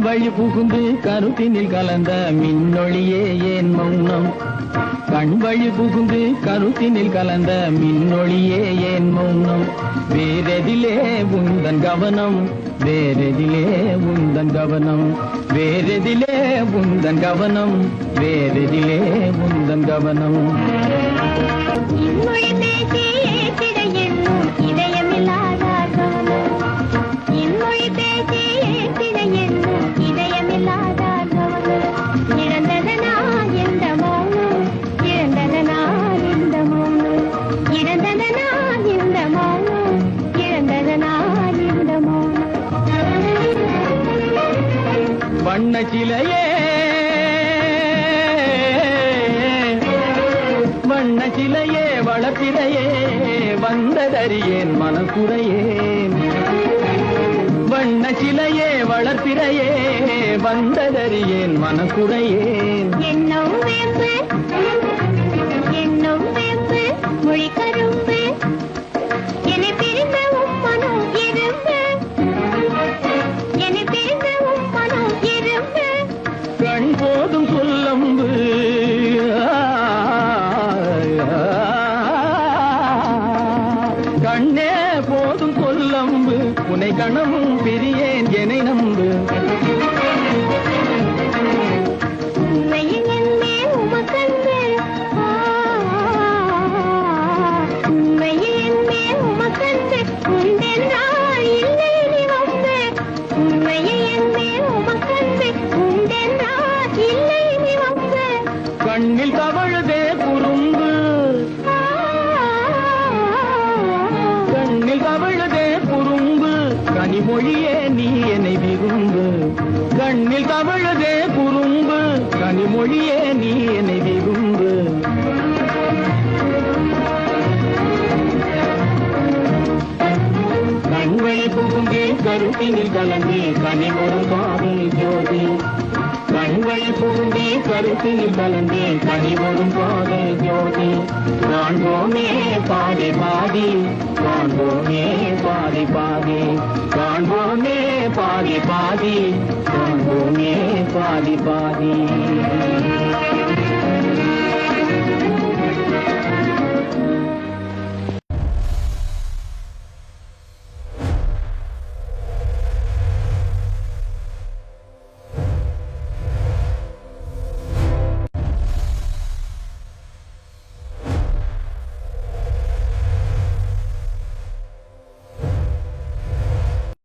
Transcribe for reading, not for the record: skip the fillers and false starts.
வழி புகுந்து கருத்தினில் கலந்த மின்னொளியே ஏன் மௌனம்? கண் வழி புகுந்து கருத்தினில் கலந்த மின்னொளியே ஏன் மௌனம்? வேறெதிலே உந்தன் கவனம், வேறெதிலே உந்தன் கவனம், வேறெதிலே உந்தன் கவனம், வேறெதிலே உந்தன் கவனம். வண்ண சிலையே வண்ண சிலையே வளர்ப்பிறையே வந்ததறியேன் மனக்குறையேன். வண்ண சிலையே வளர்ப்பிறையே வந்ததறியேன் மனக்குறையேன். என்னும் வேம்பு என்னும் வேம்பு மொழி கரும்பு என்னை பிரிந்த உம்மனோ இரும்பு, என்னை பிரிந்த உம்மனோ இரும்பு. கண் போதும் சொல்லம்பு கண்ணே போதும் சொல்லம்பு உனை கணமும் பிரியேன் என்னை நம்பு. உண்மையில் என்னே உமக்கன்பு, உண்மையில் என்னே உமக்கன்பு உண்டென்றால் இல்லை நீ வம்பு. உண்மையில் என்னே உமக்கன்பு உண்டென்றால் இல்லை நீ வம்பு. கண்ணில் தவழுதே குறும்பு, கண்ணில் தவழுதே குறும்பு கனிமொழியே நீ என்னை விரும்பு. கண்ணில் தவழுதே குறும்பு கனிமொழியே நீ என்னை விரும்பு. கண்வழி புகுந்தே கருத்தினில் கலந்தே கனிமொரு காதல் ஜோதி. கண்வழி புகுந்தே கருத்தினில் கலந்தே கனிமொரு காதல் ஜோதி. காண்போமே பாதி பாதி, காண்போமே பாதி பாதி, காண்போமே பாதி பாதி, காண்போமே பாதி பாதி.